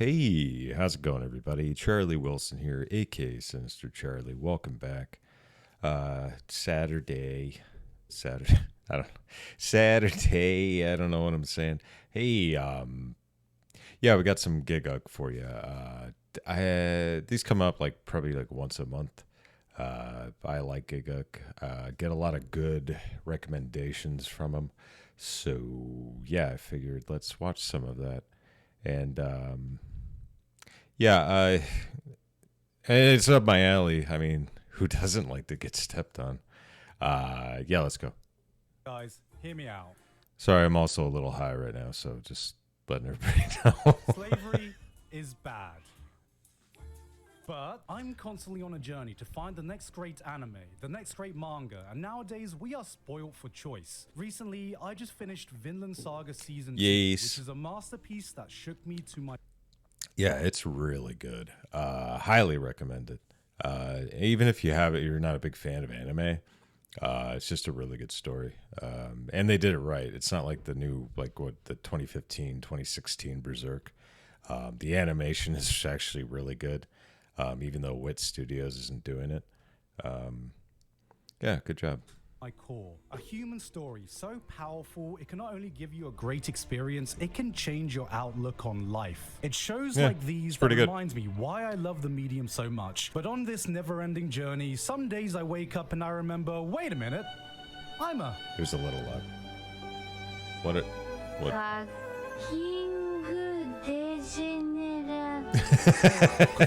Hey, how's it going, everybody? Charlie Wilson here, aka Sinister Charlie. Welcome back. Saturday. I don't. Saturday. I don't know what I'm saying. Hey, yeah, we got some Gigguk for you. These come up probably once a month. I like Gigguk. Get a lot of good recommendations from him. So yeah, I figured let's watch some of that. And yeah, it's up my alley. I mean, who doesn't like to get stepped on? Yeah, let's go. Guys, hear me out. Sorry, I'm also a little high right now, so just letting everybody know. Slavery is bad. But I'm constantly on a journey to find the next great anime, the next great manga, and nowadays we are spoiled for choice. Recently, I just finished Vinland Saga Season 2, Yes. which is a masterpiece that shook me to my... Yeah, it's really good. Highly recommended. Even if you have it, you're not a big fan of anime. It's just a really good story. And they did it right. It's not like the new, the 2015, 2016 Berserk. The animation is actually really good. Even though Wit Studios isn't doing it. Yeah, good job. My core. A human story so powerful, it can not only give you a great experience, it can change your outlook on life. It shows like these that reminds me why I love the medium so much. But on this never-ending journey, some days I wake up and I remember, wait a minute, I'm a... It was a little loud. What? Because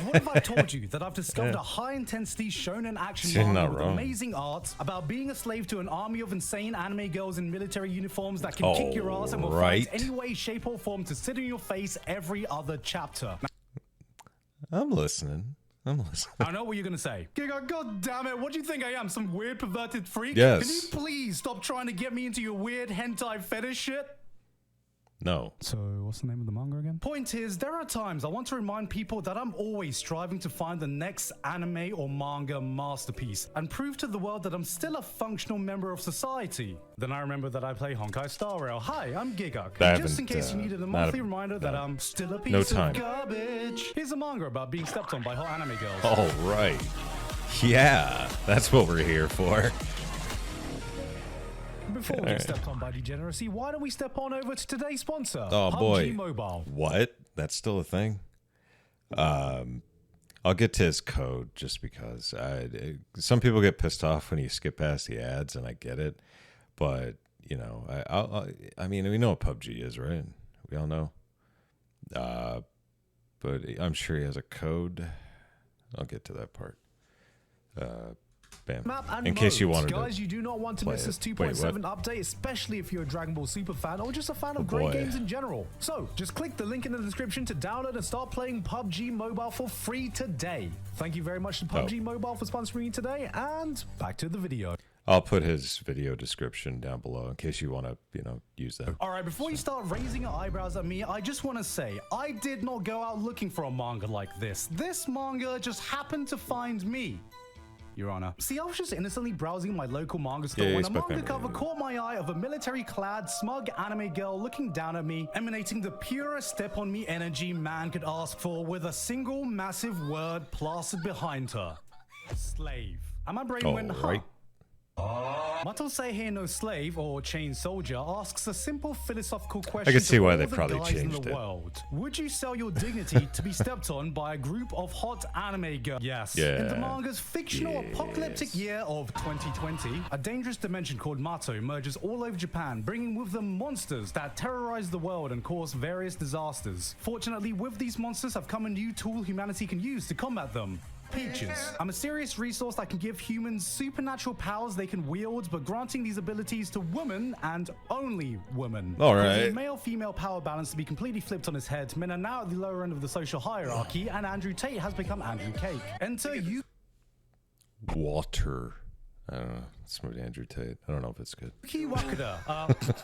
what if I told you that I've discovered a high-intensity shonen action manga with amazing art about being a slave to an army of insane anime girls in military uniforms that can kick your ass and will fight any way, shape, or form to sit in your face every other chapter? I'm listening. I know what you're gonna say. Gigguk, God damn it, what do you think I am? Some weird perverted freak? Yes. Can you please stop trying to get me into your weird hentai fetish shit? No. So, what's the name of the manga again? Point is, there are times I want to remind people that I'm always striving to find the next anime or manga masterpiece and prove to the world that I'm still a functional member of society. Then I remember that I play Honkai Star Rail. Hi, I'm Gigguk. Just in case you needed a monthly reminder that I'm still a piece of garbage. Here's a manga about being stepped on by hot anime girls. All right. Yeah, that's what we're here for. Before we get stepped on by degeneracy, why don't we step on over to today's sponsor, Oh boy. PUBG Mobile. What? That's still a thing? I'll get to his code just because. Some people get pissed off when you skip past the ads, and I get it. But, you know, I mean, we know what PUBG is, right? We all know. But I'm sure he has a code. I'll get to that part. Bam. Map and in case you modes. wanted Guys, you do not want to miss this 2.7 update, especially if you're a Dragon Ball Super fan or just a fan of great games in general. So, just click the link in the description to download and start playing PUBG Mobile for free today. Thank you very much to PUBG Mobile for sponsoring me today, and back to the video. I'll put his video description down below in case you want to, use that. All right, before you start raising your eyebrows at me, I just want to say, I did not go out looking for a manga like this. This manga just happened to find me. Your Honor. See, I was just innocently browsing my local manga store when a manga cover caught my eye of a military-clad, smug anime girl looking down at me, emanating the purest step-on-me energy man could ask for with a single massive word plastered behind her. Slave. And my brain went, huh. Mato Seihe no Slave, or Chain Soldier, asks a simple philosophical question. I can see to why all they the probably guys changed in the it. world. Would you sell your dignity to be stepped on by a group of hot anime girls? Yes. Yeah. In the manga's fictional apocalyptic year of 2020, a dangerous dimension called Mato emerges all over Japan, bringing with them monsters that terrorize the world and cause various disasters. Fortunately, with these monsters have come a new tool humanity can use to combat them. Peaches, a mysterious resource that can give humans supernatural powers they can wield, but granting these abilities to women and only women. All right. The male-female power balance to be completely flipped on its head. Men are now at the lower end of the social hierarchy, and Andrew Tate has become Andrew Cake. Enter you. Water. I don't know. It's from Andrew Tate. I don't know if it's good. Yuki Wakada.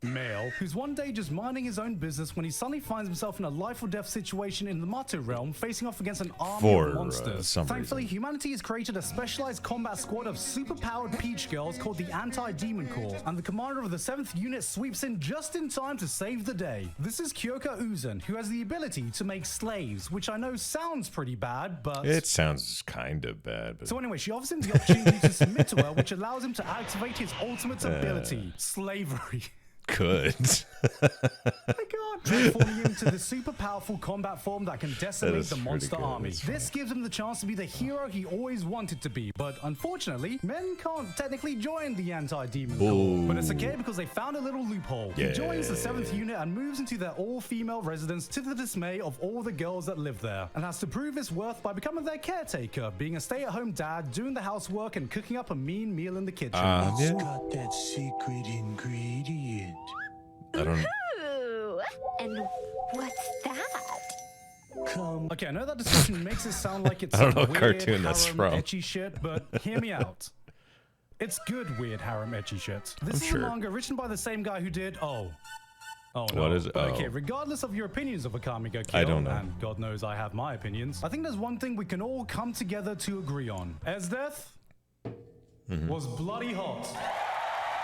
male, who's one day just minding his own business when he suddenly finds himself in a life or death situation in the Mato realm, facing off against an army of monsters. Thankfully, humanity has created a specialized combat squad of super-powered peach girls called the Anti-Demon Corps, and the commander of the 7th unit sweeps in just in time to save the day. This is Kyoka Uzan, who has the ability to make slaves, which I know sounds pretty bad, but... It sounds kind of bad. But... So anyway, she offers him the opportunity to submit to her, which allows him to activate his ultimate ability, slavery. Good. My God. Transforming him into the super powerful combat form that can decimate the monster army. This gives him the chance to be the hero he always wanted to be, but unfortunately, men can't technically join the Anti-Demon Corps. But it's okay because they found a little loophole. He joins the 7th unit and moves into their all-female residence to the dismay of all the girls that live there, and has to prove his worth by becoming their caretaker, being a stay-at-home dad, doing the housework, and cooking up a mean meal in the kitchen. It's got that secret ingredient. I don't... Ooh, and what's that? Come. Okay, I know that description makes it sound like it's I don't know some what weird cartoon that's harem from. ecchi shit, but hear me out. It's good weird harem ecchi shit. This is a manga written by the same guy who did Oh no. What is it? But okay, regardless of your opinions of Akame ga Kill, I don't know. and God knows I have my opinions, I think there's one thing we can all come together to agree on. As death was bloody hot.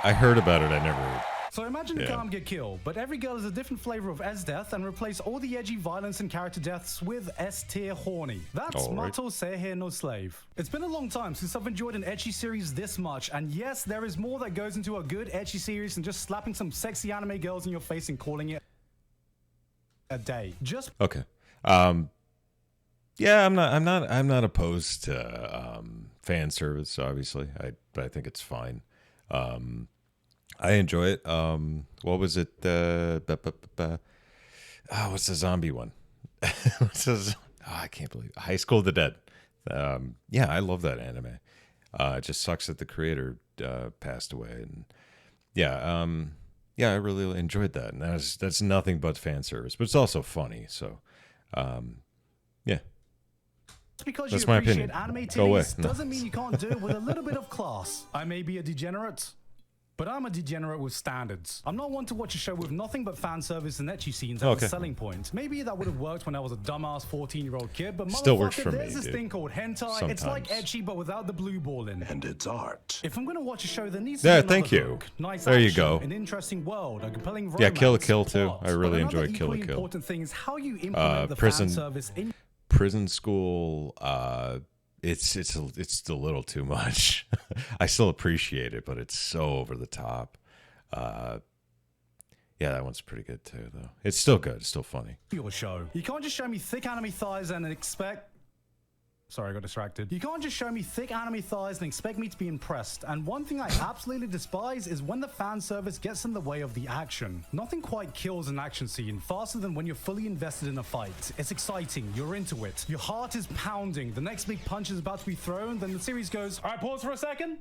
I heard about it. I never... So imagine Akame ga Kill, but every girl is a different flavor of S death, and replace all the edgy violence and character deaths with S tier horny. That's Mato Seihe no Slave. It's been a long time since I've enjoyed an ecchi series this much, and yes, there is more that goes into a good ecchi series than just slapping some sexy anime girls in your face and calling it a day. Just Okay. Yeah, I'm not opposed to fan service, obviously. But I think it's fine. I enjoy it. What was it? What's the zombie one? I can't believe it. High School of the Dead. Yeah, I love that anime. It just sucks that the creator passed away, and yeah, I really enjoyed that. And that's nothing but fan service, but it's also funny. So, yeah. because That's you my appreciate opinion. anime Go away. titties No. doesn't mean you can't do it with a little bit of class. I may be a degenerate, but I'm a degenerate with standards. I'm not one to watch a show with nothing but fan service and ecchi scenes as a selling point. Maybe that would have worked when I was a dumbass 14-year-old kid, but Still works for there's me, this dude. thing called hentai. Sometimes. It's like ecchi, but without the blue ball in. And it's art. If I'm going to watch a show that needs Yeah, to be thank another you. hook, nice There you action, go. an interesting world, a compelling romance, Yeah, Kill la Kill too. plot. I really But another enjoyed Kill la equally Kill. important thing is how you implement the Prison- fan service in Prison School, it's a little too much. I still appreciate it, but it's so over the top. Yeah, that one's pretty good too, though. It's still good. It's still funny. your show. You can't just show me thick anime thighs and expect... Sorry, I got distracted. You can't just show me thick anime thighs and expect me to be impressed. And one thing I absolutely despise is when the fan service gets in the way of the action. Nothing quite kills an action scene faster than when you're fully invested in a fight. It's exciting, you're into it. Your heart is pounding, the next big punch is about to be thrown, then the series goes, all right, pause for a second.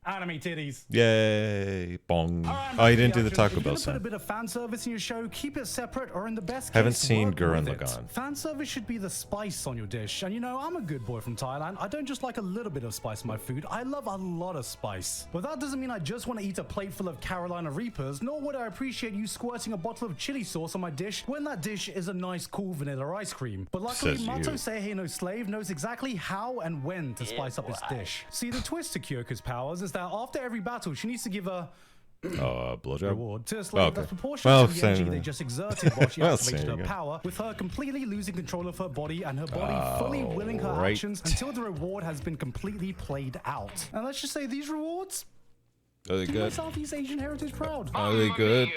Anime titties. Yay, bong. Alright, Oh, you didn't do the action. Taco If you're Bell gonna put a sound. bit of fan service in your show, keep it separate, or in the best case, Haven't seen work Gurren with it. Lagann. Fan service should be the spice on your dish. And you know, I'm a good boy from Thailand. I don't just like a little bit of spice in my food. I love a lot of spice. But that doesn't mean I just want to eat a plate full of Carolina Reapers, nor would I appreciate you squirting a bottle of chili sauce on my dish when that dish is a nice, cool vanilla ice cream. But luckily, Says Mato you. Seihe no Slave knows exactly how and when to spice up his dish. See, the twist to Kyoko's powers is that after every battle, she needs to give a Blowjob. reward to a slave Okay. that's proportional to the same energy thing. they just exerted while she Well, activated same her thing. power, with her completely losing control of her body and her body fully willing her right. actions until the reward has been completely played out. And let's just say these rewards Are they do my good? Southeast Asian heritage proud. Are they good?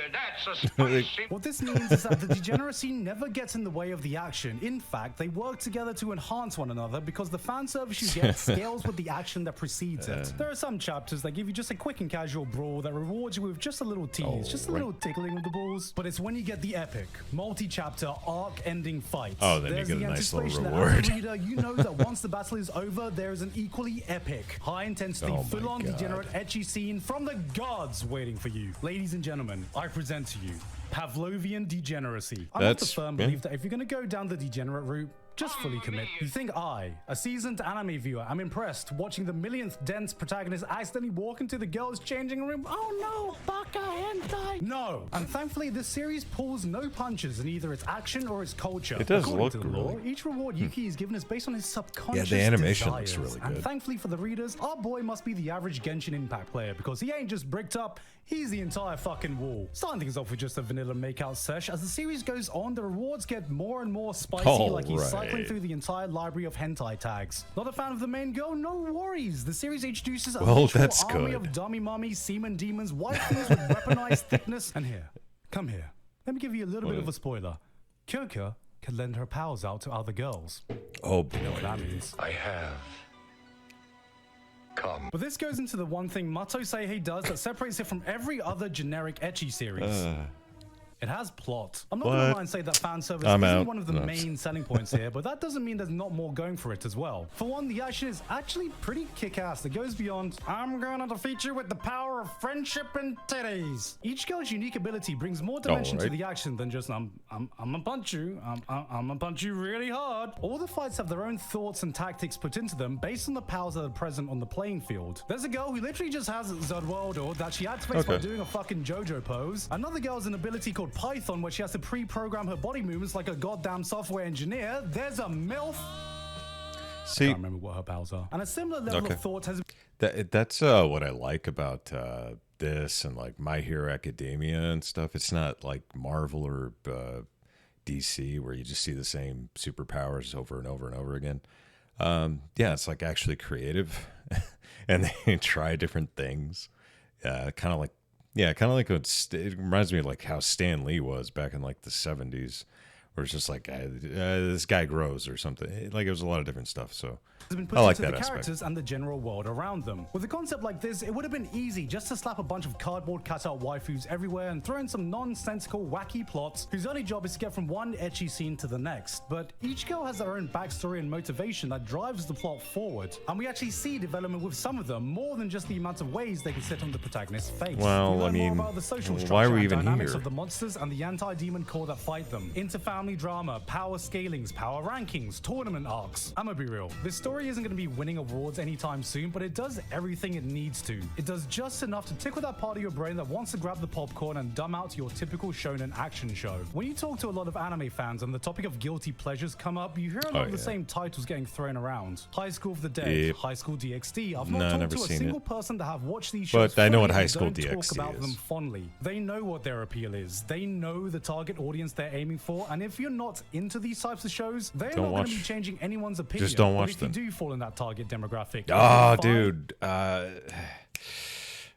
What this means is that the degeneracy never gets in the way of the action. In fact, they work together to enhance one another because the fan service you get scales with the action that precedes it. There are some chapters that give you just a quick and casual brawl that rewards you with just a little tease, just a right. little tickling of the balls. But it's when you get the epic, multi-chapter, arc-ending fight. Oh, then you There's get the a nice little anticipation that reward. as a reader, you know that once the battle is over, there is an equally epic, high-intensity, Oh my full-on God. degenerate ecchi scene from the gods waiting for you. Ladies and gentlemen, I present to you Pavlovian degeneracy. I'm of the That's- firm yeah. belief that if you're going to go down the degenerate route, Just fully commit. You think I, a seasoned anime viewer, am impressed watching the millionth dense protagonist accidentally walk into the girls' changing room? Oh no, baka hentai! No! And thankfully, this series pulls no punches in either its action or its culture. It does According look to the really... lore, each reward Yuki is given is based on his subconscious Yeah, the animation desires. looks really good. And thankfully for the readers, our boy must be the average Genshin Impact player because he ain't just bricked up, he's the entire fucking wall. Starting things off with just a vanilla makeout sesh. As the series goes on, the rewards get more and more spicy, like he's cycling through the entire library of hentai tags. Not a fan of the main girl? No worries. The series introduces a literal army of dummy mummies, semen demons, waifus with weaponized thickness. And here, come here. Let me give you a little bit of a spoiler. Kyoko can lend her powers out to other girls. Oh, You know what that means. I have come. But this goes into the one thing Mato Seihei does that separates it from every other generic ecchi series. It has plot. I'm not going to lie and say that fan service isn't one of the main selling points here, but that doesn't mean there's not more going for it as well. For one, the action is actually pretty kick-ass. It goes beyond, I'm gonna defeat you with the power of friendship and titties. Each girl's unique ability brings more dimension to the action than just, I'm gonna punch you. I'm gonna punch you really hard. All the fights have their own thoughts and tactics put into them based on the powers that are present on the playing field. There's a girl who literally just has Zodwaldo that she activates by doing a fucking JoJo pose. Another girl has an ability called Python, where she has to pre-program her body movements like a goddamn software engineer. There's a MILF. See, I can't remember what her powers are. And a similar level of thought has... That's what I like about this and like My Hero Academia and stuff. It's not like Marvel or DC where you just see the same superpowers over and over and over again. Yeah, it's like actually creative and they try different things. Kind of like it reminds me of like how Stan Lee was back in like the 70s, where it's just like this guy grows or something. Like it was a lot of different stuff. So has been put I like into that the characters and the general world around them. With a concept like this, it would have been easy just to slap a bunch of cardboard cutout waifus everywhere and throw in some nonsensical, wacky plots whose only job is to get from one ecchi scene to the next. But each girl has their own backstory and motivation that drives the plot forward, and we actually see development with some of them more than just the amount of ways they can sit on the protagonist's face. Well, I mean, more about the social why are we and even dynamics here? of the monsters and the anti-demon core that fight them, inter-family drama, power scalings, power rankings, tournament arcs. I'm gonna be real, this story isn't gonna be winning awards anytime soon, but it does everything it needs to. It does just enough to tickle that part of your brain that wants to grab the popcorn and dumb out your typical shonen action show. When you talk to a lot of anime fans and the topic of guilty pleasures come up, you hear a lot of the same titles getting thrown around. High School of the Dead, High School DxD. I've not talked to a single person that have watched these shows, but I know what High and School don't DxD talk about is. them fondly. They know what their appeal is. They know the target audience they're aiming for, and if you're not into these types of shows, they're not going to be changing anyone's opinion. Just don't watch them. them. If you do fall in that target demographic, oh, dude.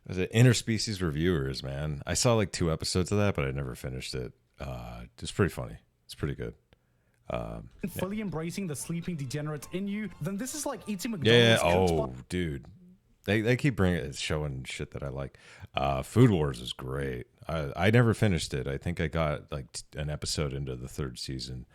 Was it Interspecies Reviewers, man? I saw like 2 episodes of that, but I never finished it. It's pretty funny. It's pretty good. Fully embracing the sleeping degenerate in you, then this is like eating McDonald's. Yeah. Oh, dude. They keep showing shit that I like. Food Wars is great. I never finished it. I think I got like an episode into the 3rd season.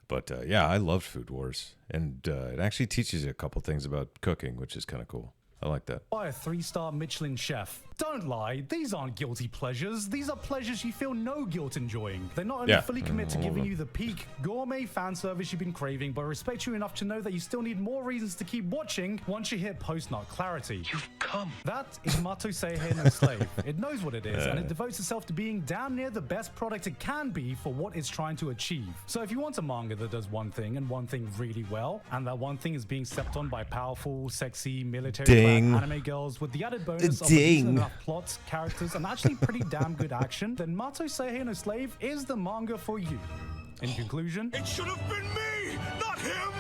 But yeah, I loved Food Wars, and it actually teaches you a couple things about cooking, which is kind of cool. I like that. By a 3-star Michelin chef. Don't lie, these aren't guilty pleasures. These are pleasures you feel no guilt enjoying. They not only fully commit to giving you the peak gourmet fan service you've been craving, but respect you enough to know that you still need more reasons to keep watching once you hit post-nut clarity. You've come. That is Mato Seihei no Slave. It knows what it is, and it devotes itself to being damn near the best product it can be for what it's trying to achieve. So if you want a manga that does one thing and one thing really well, and that one thing is being stepped on by powerful, sexy, military anime girls with the added bonus of enough plots, characters, and actually pretty damn good action, then Mato Seihei no Slave is the manga for you. In conclusion, It should have been me, not him.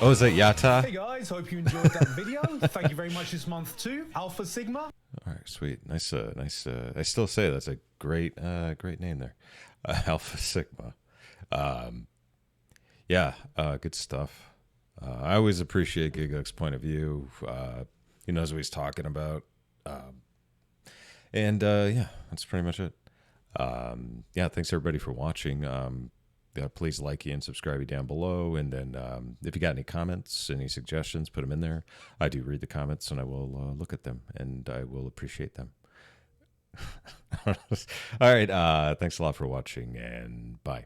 Oh, is that Yata? hey guys, hope you enjoyed that video. Thank you very much this month to Alpha Sigma. All right, sweet, nice. I still say that's a great name there, Alpha Sigma. Yeah, good stuff. I always appreciate Gigguk's point of view. He knows what he's talking about. And yeah, that's pretty much it. Yeah, thanks everybody for watching. Please like and subscribe down below. And then if you got any comments, any suggestions, put them in there. I do read the comments and I will look at them and I will appreciate them. All right. Thanks a lot for watching, and bye.